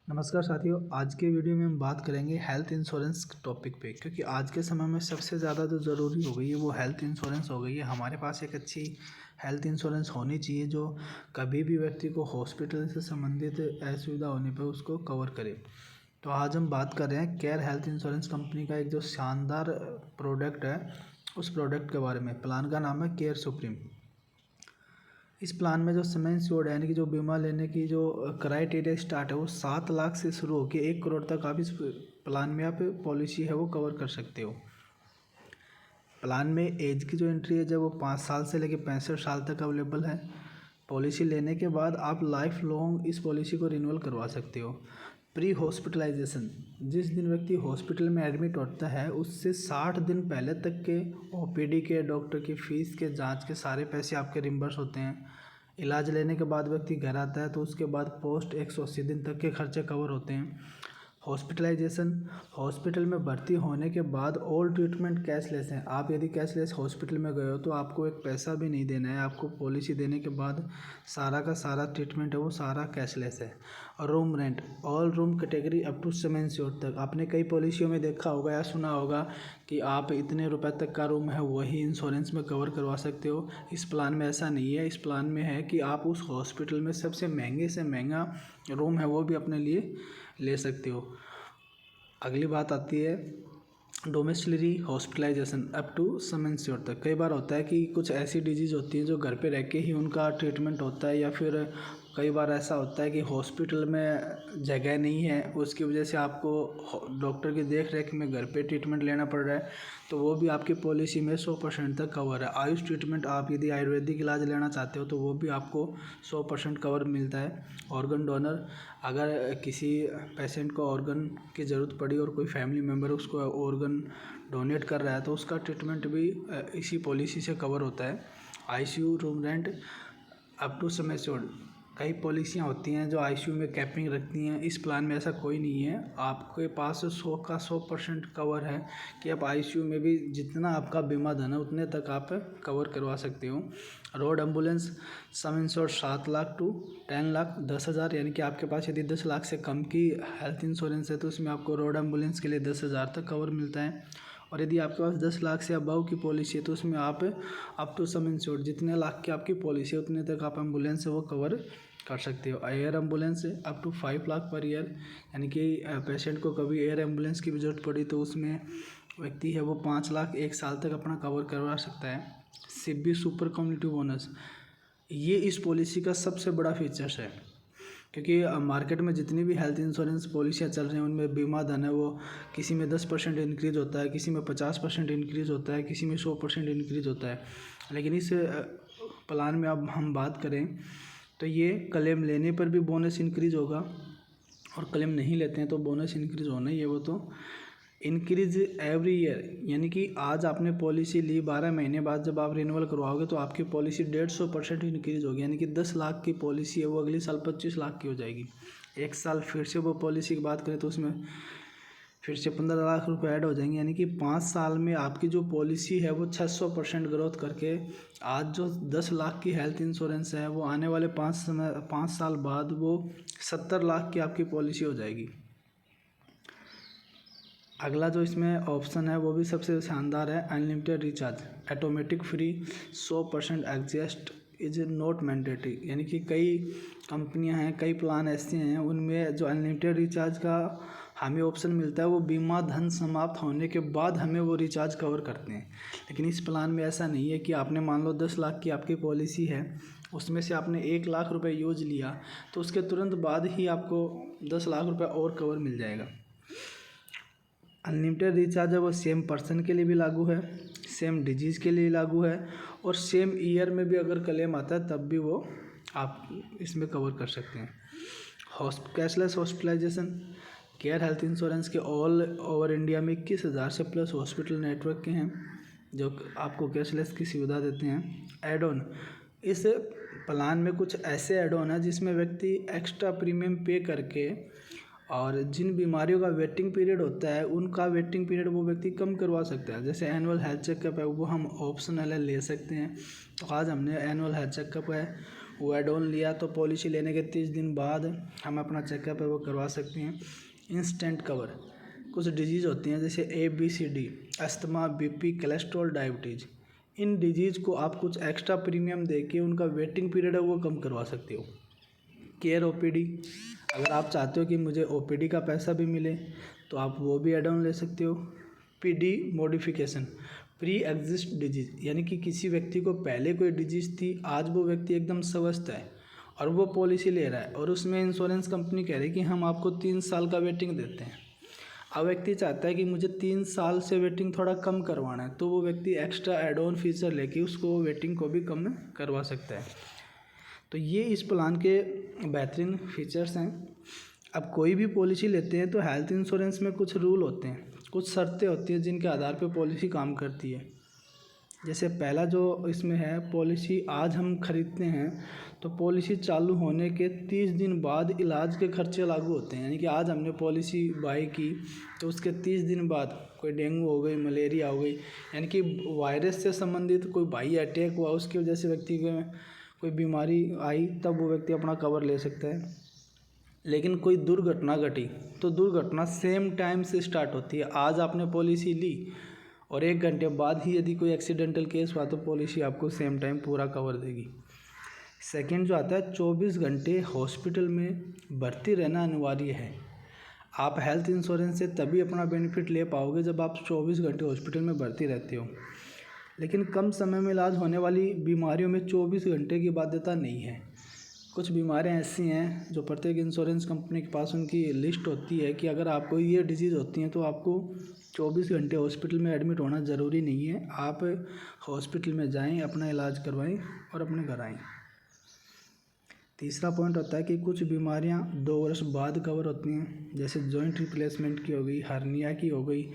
नमस्कार साथियों। आज के वीडियो में हम बात करेंगे हेल्थ इंश्योरेंस टॉपिक पे, क्योंकि आज के समय में सबसे ज़्यादा जो ज़रूरी हो गई है वो हेल्थ इंश्योरेंस हो गई है। हमारे पास एक अच्छी हेल्थ इंश्योरेंस होनी चाहिए जो कभी भी व्यक्ति को हॉस्पिटल से संबंधित असुविधा होने पर उसको कवर करे। तो आज हम बात कर रहे हैं केयर हेल्थ इंश्योरेंस कंपनी का एक जो शानदार प्रोडक्ट है उस प्रोडक्ट के बारे में। प्लान का नाम है केयर सुप्रीम। इस प्लान में जो समय इंश्योर्ड है यानी कि जो बीमा लेने की जो क्राइटेरिया स्टार्ट है वो 7 लाख से शुरू होकर 1 करोड़ तक आप इस प्लान में आप पॉलिसी है वो कवर कर सकते हो। प्लान में एज की जो एंट्री है जब वो 5 साल से लेकर 65 साल तक अवेलेबल है। पॉलिसी लेने के बाद आप लाइफ लॉन्ग इस पॉलिसी को रिन्यूअल करवा सकते हो। प्री हॉस्पिटलाइजेशन, जिस दिन व्यक्ति हॉस्पिटल में एडमिट होता है उससे 60 दिन पहले तक के ओपीडी के, डॉक्टर की फ़ीस के, जांच के सारे पैसे आपके रिम्बर्स होते हैं। इलाज लेने के बाद व्यक्ति घर आता है तो उसके बाद पोस्ट 180 दिन तक के खर्चे कवर होते हैं। हॉस्पिटलाइजेशन, हॉस्पिटल में भर्ती होने के बाद ऑल ट्रीटमेंट कैशलेस हैं। आप यदि कैशलेस हॉस्पिटल में गए हो तो आपको एक पैसा भी नहीं देना है। आपको पॉलिसी देने के बाद सारा का सारा ट्रीटमेंट है वो सारा कैशलेस है। और room rent, all room category up to 7 insure तक। आपने कई पॉलिसियों में देखा होगा या सुना होगा कि आप इतने रुपए तक का रूम है वही इंश्योरेंस में कवर करवा सकते हो। इस प्लान में ऐसा नहीं है। इस प्लान में है कि आप उस हॉस्पिटल में सबसे महंगे से महंगा रूम है वो भी अपने लिए ले सकते हो। अगली बात आती है domiciliary hospitalization up to sum insure तक। कई बार होता है कि कुछ ऐसी डिजीज़ होती हैं जो घर पे रह के ही उनका ट्रीटमेंट होता है, या फिर कई बार ऐसा होता है कि हॉस्पिटल में जगह नहीं है, उसकी वजह से आपको डॉक्टर की देख रेख में घर पे ट्रीटमेंट लेना पड़ रहा है, तो वो भी आपकी पॉलिसी में 100% तक कवर है। आयुष ट्रीटमेंट, आप यदि आयुर्वेदिक इलाज लेना चाहते हो तो वो भी आपको 100% कवर मिलता है। ऑर्गन डोनर, अगर किसी पेशेंट को ऑर्गन की ज़रूरत पड़ी और कोई फैमिली मेम्बर उसको ऑर्गन डोनेट कर रहा है तो उसका ट्रीटमेंट भी इसी पॉलिसी से कवर होता है। ICU room rent up to sum assured. कई पॉलिसियाँ होती हैं जो आईसीयू में कैपिंग रखती हैं। इस प्लान में ऐसा कोई नहीं है। आपके पास 100 का 100% कवर है कि आप आईसीयू में भी जितना आपका बीमा धन है उतने तक आप कवर करवा सकते हो। Road ambulance, sum insured 7 lakh to 10 lakh 10,000, यानी कि आपके पास यदि 10 लाख से कम की हेल्थ इंश्योरेंस है तो उसमें आपको रोड एम्बुलेंस के लिए 10,000 तक कवर मिलता है। और यदि आपके पास 10 लाख से अबव की पॉलिसी है तो उसमें आप अप टू सम इंश्योर्ड, जितने लाख की आपकी पॉलिसी है उतने तक आप एम्बुलेंस है वो कवर कर सकते हो। Air ambulance up to 5 lakh per year, यानी कि पेशेंट को कभी एयर एम्बुलेंस की भी ज़रूरत पड़ी तो उसमें व्यक्ति है वो 5 लाख 1 साल तक अपना कवर करवा सकता है। सिब्बी सुपर कम्युनिटी बोनस, ये इस पॉलिसी का सबसे बड़ा फीचर्स है, क्योंकि मार्केट में जितनी भी हेल्थ इंश्योरेंस पॉलिसियाँ चल रही हैं उनमें बीमा धन है वो किसी में 10% इंक्रीज़ होता है, किसी में 50% इंक्रीज़ होता है, किसी में 100% इंक्रीज़ होता है। लेकिन इस प्लान में अब हम बात करें तो ये क्लेम लेने पर भी बोनस इंक्रीज़ होगा और क्लेम नहीं लेते हैं तो बोनस इंक्रीज़ होना ही है। वो तो इंक्रीज एवरी ईयर, यानी कि आज आपने पॉलिसी ली, 12 महीने बाद जब आप रिन्यूअल करवाओगे तो आपकी पॉलिसी 150% इंक्रीज़ होगी, यानी कि 10 लाख की पॉलिसी है वो अगले साल 25 लाख की हो जाएगी। एक साल फिर से वो पॉलिसी की बात करें तो उसमें फिर से 15 लाख रुपए ऐड हो जाएंगे, यानी कि 5 साल में आपकी जो पॉलिसी है वो 600% ग्रोथ करके आज जो 10 लाख की हेल्थ इंश्योरेंस है वो आने वाले 5 साल बाद वो 70 लाख की आपकी पॉलिसी हो जाएगी। अगला जो इसमें ऑप्शन है वो भी सबसे शानदार है, unlimited recharge automatic free 100% exhaust is not mandatory, यानी कि कई कंपनियां हैं, कई प्लान ऐसे हैं उनमें जो अनलिमिटेड रिचार्ज का हमें ऑप्शन मिलता है वो बीमा धन समाप्त होने के बाद हमें वो रिचार्ज कवर करते हैं। लेकिन इस प्लान में ऐसा नहीं है कि आपने मान लो 10 लाख की आपकी पॉलिसी है, उसमें से आपने 1 लाख रुपए यूज लिया तो उसके तुरंत बाद ही आपको 10 लाख रुपए और कवर मिल जाएगा। अनलिमिटेड रिचार्ज है वो सेम पर्सन के लिए भी लागू है, सेम डिजीज़ के लिए लागू है, और सेम ईयर में भी अगर क्लेम आता है तब भी वो आप इसमें कवर कर सकते हैं। Cashless hospitalization, care health insurance के ऑल ओवर इंडिया में 21,000 से प्लस हॉस्पिटल नेटवर्क के हैं जो आपको कैशलेस की सुविधा देते हैं। एड ऑन, इस प्लान में कुछ ऐसे एड ऑन है जिसमें व्यक्ति एक्स्ट्रा प्रीमियम पे करके और जिन बीमारियों का वेटिंग पीरियड होता है उनका वेटिंग पीरियड वो व्यक्ति कम करवा सकता है। जैसे एनुअल हेल्थ चेकअप है वो हम ऑप्शनल है ले सकते हैं, तो आज हमने एनुअल हेल्थ चेकअप है वो एड ऑन लिया तो पॉलिसी लेने के 30 दिन बाद हम अपना चेकअप है वो करवा सकते हैं। इंस्टेंट कवर, कुछ डिजीज़ होती हैं जैसे ABCD, asthma, BP, cholesterol, diabetes. इन डिजीज़ को आप कुछ एक्स्ट्रा प्रीमियम दे के उनका वेटिंग पीरियड है वो कम करवा सकते हो। केयर OPD, अगर आप चाहते हो कि मुझे OPD का पैसा भी मिले तो आप वो भी एड ऑन ले सकते हो। PD modification, pre exist disease, यानी कि किसी व्यक्ति को पहले कोई डिजीज़ थी, आज वो व्यक्ति एकदम स्वस्थ है और वो पॉलिसी ले रहा है और उसमें इंश्योरेंस कंपनी कह रही है कि हम आपको 3 साल का वेटिंग देते हैं। अब व्यक्ति चाहता है कि मुझे 3 साल से वेटिंग थोड़ा कम करवाना है, तो वो व्यक्ति एक्स्ट्रा एड ऑन फीचर लेके उसको वेटिंग को भी कम करवा सकता है। तो ये इस प्लान के बेहतरीन फीचर्स हैं। अब कोई भी पॉलिसी लेते हैं तो हेल्थ इंश्योरेंस में कुछ रूल होते हैं, कुछ शर्तें होती हैं जिनके आधार पर पॉलिसी काम करती है। जैसे पहला जो इसमें है, पॉलिसी आज हम खरीदते हैं तो पॉलिसी चालू होने के 30 दिन बाद इलाज के खर्चे लागू होते हैं। यानी कि आज हमने पॉलिसी बाई की तो उसके 30 दिन बाद कोई डेंगू हो गई, मलेरिया हो गई, यानी कि वायरस से संबंधित कोई बाई अटैक हुआ, उसकी वजह से व्यक्ति को कोई बीमारी आई, तब वो व्यक्ति अपना कवर ले सकता है। लेकिन कोई दुर्घटना घटी तो दुर्घटना सेम टाइम से स्टार्ट होती है। आज आपने पॉलिसी ली और 1 घंटे बाद ही यदि कोई एक्सीडेंटल केस हुआ तो पॉलिसी आपको सेम टाइम पूरा कवर देगी। सेकंड जो आता है, 24 घंटे हॉस्पिटल में भर्ती रहना अनिवार्य है। आप हेल्थ इंश्योरेंस से तभी अपना बेनिफिट ले पाओगे जब आप 24 घंटे हॉस्पिटल में भर्ती रहते हो। लेकिन कम समय में इलाज होने वाली बीमारियों में 24 घंटे की बाध्यता नहीं है। कुछ बीमारियां ऐसी हैं जो प्रत्येक इंश्योरेंस कंपनी के पास उनकी लिस्ट होती है कि अगर आपको ये डिजीज़ होती हैं तो आपको 24 घंटे हॉस्पिटल में एडमिट होना ज़रूरी नहीं है। आप हॉस्पिटल में जाएं, अपना इलाज करवाएं और अपने घर आएँ। तीसरा पॉइंट होता है कि कुछ बीमारियां 2 वर्ष बाद कवर होती हैं, जैसे जॉइंट रिप्लेसमेंट की हो गई, हर्निया की हो गई,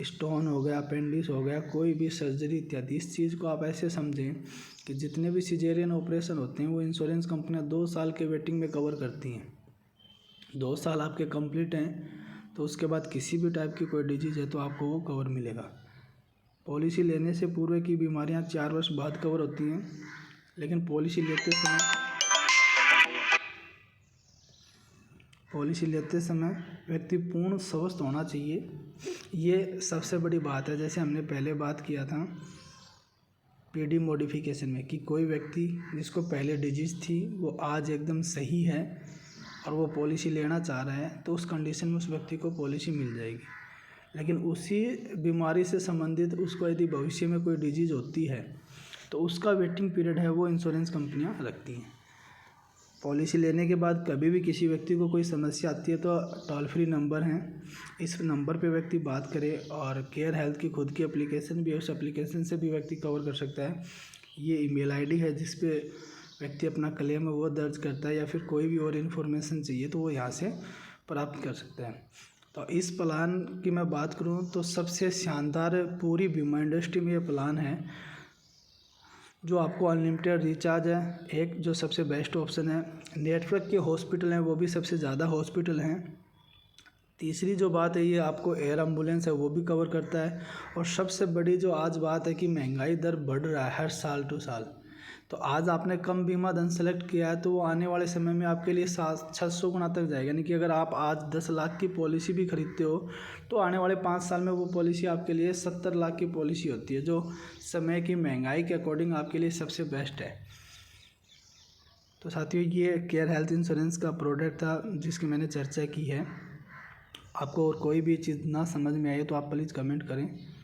स्टोन हो गया, अपेंडिक्स हो गया, कोई भी सर्जरी इत्यादि। इस चीज़ को आप ऐसे समझें कि जितने भी सिजेरियन ऑपरेशन होते हैं वो इंश्योरेंस कंपनियां 2 साल के वेटिंग में कवर करती हैं। 2 साल आपके कंप्लीट हैं तो उसके बाद किसी भी टाइप की कोई डिजीज़ है तो आपको वो कवर मिलेगा। पॉलिसी लेने से पूर्व की बीमारियां 4 वर्ष बाद कवर होती हैं, लेकिन पॉलिसी लेते समय व्यक्ति पूर्ण स्वस्थ होना चाहिए। ये सबसे बड़ी बात है। जैसे हमने पहले बात किया था PD मॉडिफिकेशन में कि कोई व्यक्ति जिसको पहले डिजीज़ थी वो आज एकदम सही है और वो पॉलिसी लेना चाह रहा है तो उस कंडीशन में उस व्यक्ति को पॉलिसी मिल जाएगी। लेकिन उसी बीमारी से संबंधित उसको यदि भविष्य में कोई डिजीज़ होती है तो उसका वेटिंग पीरियड है वो इंश्योरेंस कंपनियां रखती हैं। पॉलिसी लेने के बाद कभी भी किसी व्यक्ति को कोई समस्या आती है तो टोल फ्री नंबर हैं, इस नंबर पे व्यक्ति बात करे और केयर हेल्थ की खुद की एप्लीकेशन भी है, उस एप्लीकेशन से भी व्यक्ति कवर कर सकता है। ये ईमेल आईडी है जिस पे व्यक्ति अपना क्लेम है वो दर्ज करता है, या फिर कोई भी और इन्फॉर्मेशन चाहिए तो वो यहाँ से प्राप्त कर सकता है। तो इस प्लान की मैं बात करूँ तो सबसे शानदार पूरी बीमा इंडस्ट्री में ये प्लान है जो आपको अनलिमिटेड रिचार्ज है, एक जो सबसे बेस्ट ऑप्शन है। नेटवर्क के हॉस्पिटल हैं वो भी सबसे ज़्यादा हॉस्पिटल हैं। तीसरी जो बात है ये आपको एयर एम्बुलेंस है वो भी कवर करता है। और सबसे बड़ी जो आज बात है कि महंगाई दर बढ़ रहा है हर साल टू साल, तो आज आपने कम बीमा धन सेलेक्ट किया है तो वो आने वाले समय में आपके लिए 600 गुना तक जाएगा। यानी कि अगर आप आज 10 लाख की पॉलिसी भी खरीदते हो तो आने वाले 5 साल में वो पॉलिसी आपके लिए 70 लाख की पॉलिसी होती है, जो समय की महंगाई के अकॉर्डिंग आपके लिए सबसे बेस्ट है। तो साथियों ये केयर हेल्थ इंश्योरेंस का प्रोडक्ट था जिसकी मैंने चर्चा की है। आपको और कोई भी चीज़ ना समझ में आई तो आप प्लीज़ कमेंट करें।